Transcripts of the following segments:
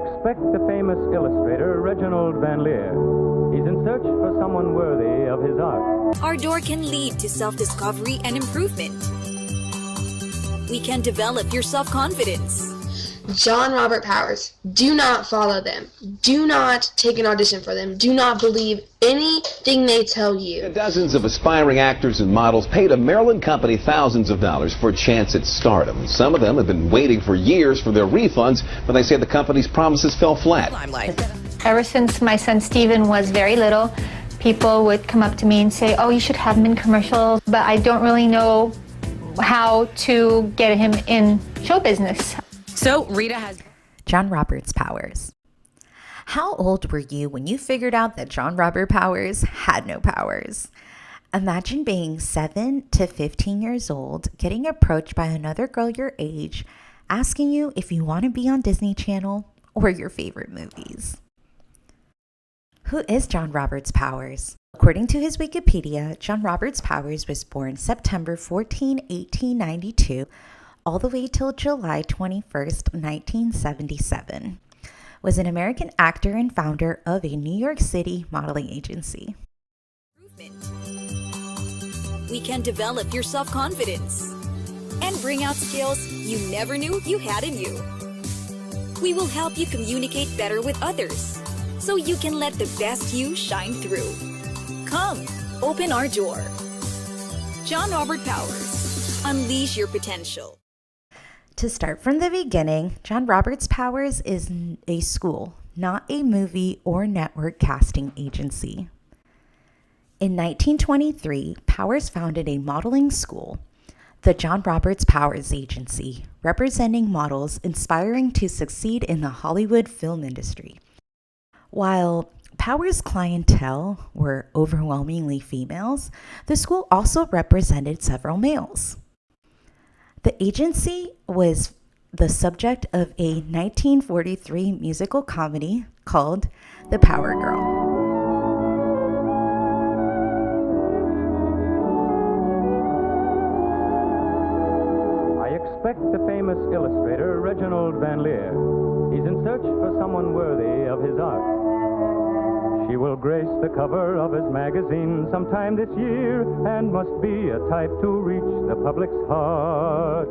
expect the famous illustrator Reginald Van Leer. He's in search for someone worthy of his art. Our door can lead to self-discovery and improvement. We can develop your self-confidence. John Robert Powers. Do not follow them. Do not take an audition for them. Do not believe anything they tell you. Dozens of aspiring actors and models paid a Maryland company thousands of dollars for a chance at stardom. Some of them have been waiting for years for their refunds, but they say the company's promises fell flat. Ever since my son Steven was very little, people would come up to me and say, oh, you should have him in commercials, but I don't really know how to get him in show business. So Rita has John Roberts Powers. How old were you when you figured out that John Robert Powers had no powers? Imagine being 7 to 15 years old, getting approached by another girl your age, asking you if you want to be on Disney Channel or your favorite movies. Who is John Roberts Powers? According to his Wikipedia, John Roberts Powers was born September 14, 1892, all the way till July 21st, 1977. Was an American actor and founder of a New York City modeling agency. We can develop your self-confidence and bring out skills you never knew you had in you. We will help you communicate better with others so you can let the best you shine through. Come, open our door. John Robert Powers, unleash your potential. To start from the beginning, John Roberts Powers is a school, not a movie or network casting agency. In 1923, Powers founded a modeling school, the John Roberts Powers Agency, representing models inspiring to succeed in the Hollywood film industry. While Powers' clientele were overwhelmingly females, the school also represented several males. The agency was the subject of a 1943 musical comedy called The Power Girl. I expect the famous illustrator Reginald Van Leer. He's in search for someone worthy of his art. She will grace the cover of his magazine sometime this year and must be a type to reach the public's heart.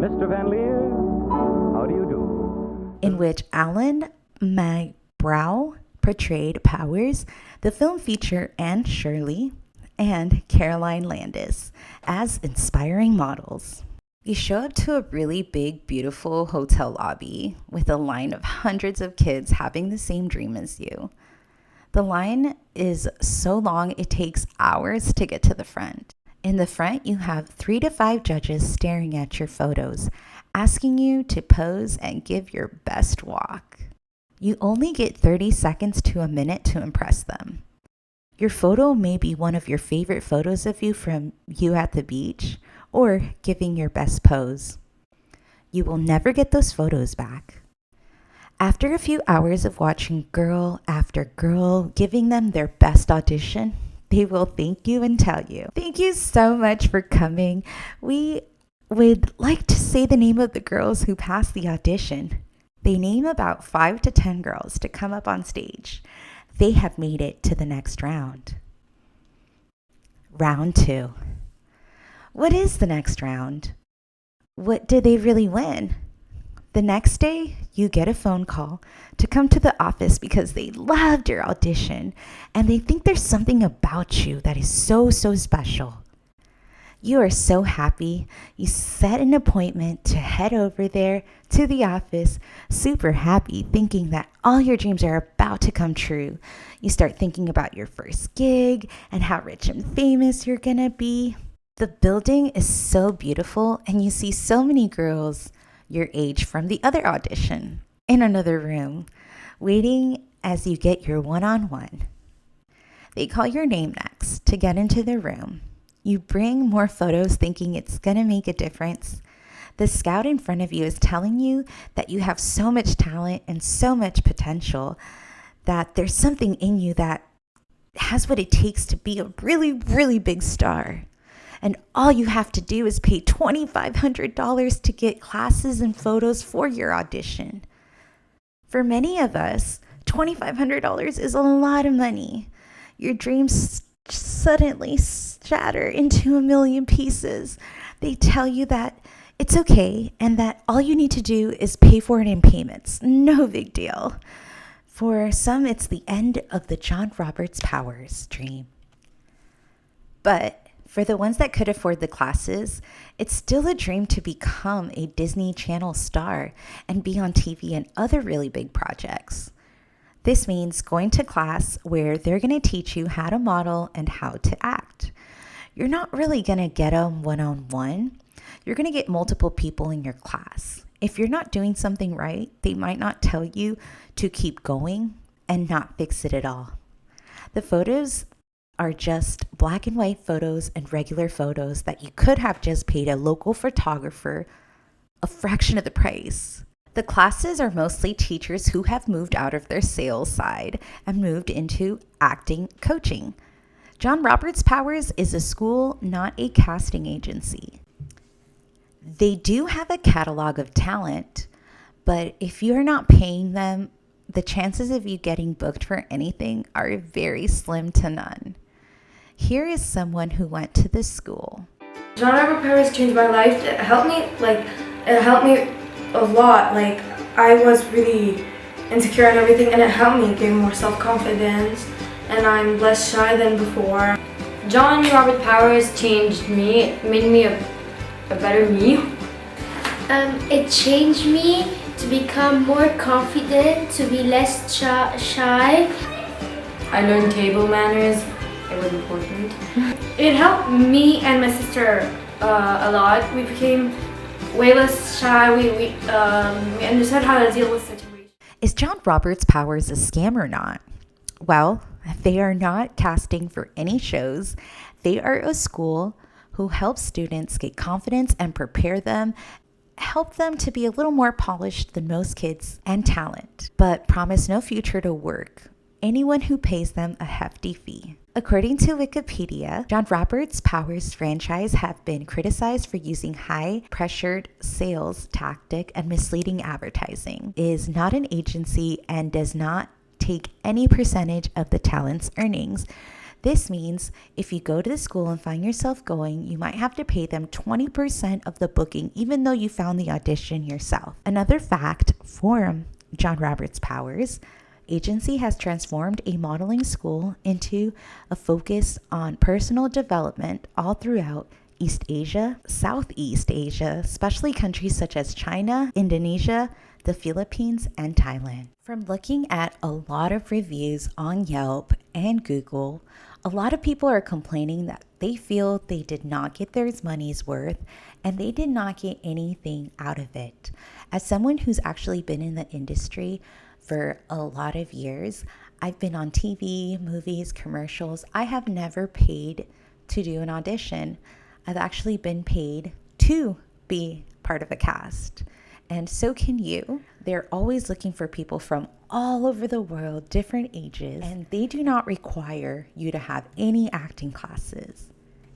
Mr. Van Leer, how do you do? In which Alan McBrow portrayed Powers, the film featured Anne Shirley and Caroline Landis as inspiring models. You show up to a really big, beautiful hotel lobby with a line of hundreds of kids having the same dream as you. The line is so long it takes hours to get to the front. In the front, you have 3 to 5 judges staring at your photos, asking you to pose and give your best walk. You only get 30 seconds to a minute to impress them. Your photo may be one of your favorite photos of you from you at the beach or giving your best pose. You will never get those photos back. After a few hours of watching girl after girl giving them their best audition, they will thank you and tell you, "Thank you so much for coming. We would like to say the name of the girls who passed the audition." They name about 5 to 10 girls to come up on stage. They have made it to the next round. Round 2. What is the next round? What did they really win? The next day, you get a phone call to come to the office because they loved your audition and they think there's something about you that is so special. You are so happy. You set an appointment to head over there to the office, super happy, thinking that all your dreams are about to come true. You start thinking about your first gig and how rich and famous you're gonna be. The building is so beautiful and you see so many girls your age from the other audition in another room, waiting as you get your one-on-one. They call your name next to get into the room. You bring more photos thinking it's gonna make a difference. The scout in front of you is telling you that you have so much talent and so much potential, that there's something in you that has what it takes to be a really big star. And all you have to do is pay $2,500 to get classes and photos for your audition. For many of us, $2,500 is a lot of money. Your dreams suddenly shatter into a million pieces. They tell you that it's okay and that all you need to do is pay for it in payments. No big deal. For some, it's the end of the John Roberts Powers dream. But for the ones that could afford the classes, it's still a dream to become a Disney Channel star and be on TV and other really big projects. This means going to class where they're going to teach you how to model and how to act. You're not really going to get them one-on-one. You're going to get multiple people in your class. If you're not doing something right, they might not tell you to keep going and not fix it at all. The photos are just black and white photos and regular photos that you could have just paid a local photographer a fraction of the price. The classes are mostly teachers who have moved out of their sales side and moved into acting coaching. John Roberts Powers is a school, not a casting agency. They do have a catalog of talent, but if you're not paying them, the chances of you getting booked for anything are very slim to none. Here is someone who went to this school. John Robert Powers changed my life. It helped me a lot. I was really insecure and everything, and it helped me gain more self-confidence, and I'm less shy than before. John Robert Powers changed me. It made me a better me. It changed me to become more confident, to be less shy. I learned table manners. It was important. It helped me and my sister a lot. We became way less shy. We understood how to deal with situations. Is John Roberts Powers a scam or not? Well, they are not casting for any shows. They are a school who helps students get confidence and prepare them, help them to be a little more polished than most kids and talent, but promise no future to work. Anyone who pays them a hefty fee. According to Wikipedia, John Roberts Powers franchise have been criticized for using high-pressured sales tactic and misleading advertising, is not an agency, and does not take any percentage of the talent's earnings. This means if you go to the school and find yourself going, you might have to pay them 20% of the booking, even though you found the audition yourself. Another fact for John Roberts Powers, agency has transformed a modeling school into a focus on personal development all throughout East Asia, Southeast Asia, especially countries such as China, Indonesia, the Philippines, and Thailand. From looking at a lot of reviews on Yelp and Google, a lot of people are complaining that they feel they did not get their money's worth and they did not get anything out of it. As someone who's actually been in the industry for a lot of years, I've been on TV, movies, commercials. I have never paid to do an audition. I've actually been paid to be part of a cast. And so can you. They're always looking for people from all over the world, different ages, and they do not require you to have any acting classes.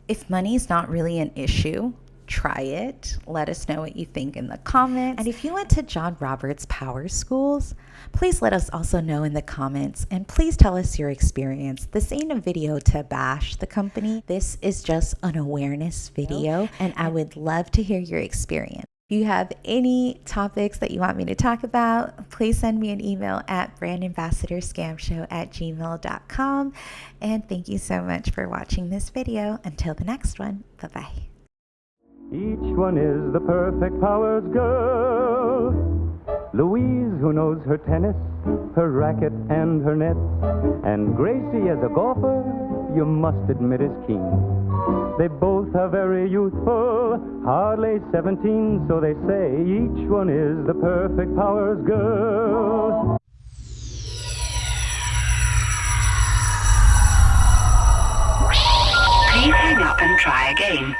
If money is not really an issue, try it. Let us know what you think in the comments. And if you went to John Roberts Powers schools, please let us also know in the comments, and please tell us your experience. This ain't a video to bash the company. This is just an awareness video, and I would love to hear your experience. If you have any topics that you want me to talk about, please send me an email at brandambassadorscamshow@gmail.com. And thank you so much for watching this video. Until the next one, bye-bye. Each one is the perfect Powers girl. Louise, who knows her tennis, her racket and her nets. And Gracie, as a golfer, you must admit is keen. They both are very youthful, hardly 17, so they say. Each one is the perfect Powers girl. Please hang up and try again.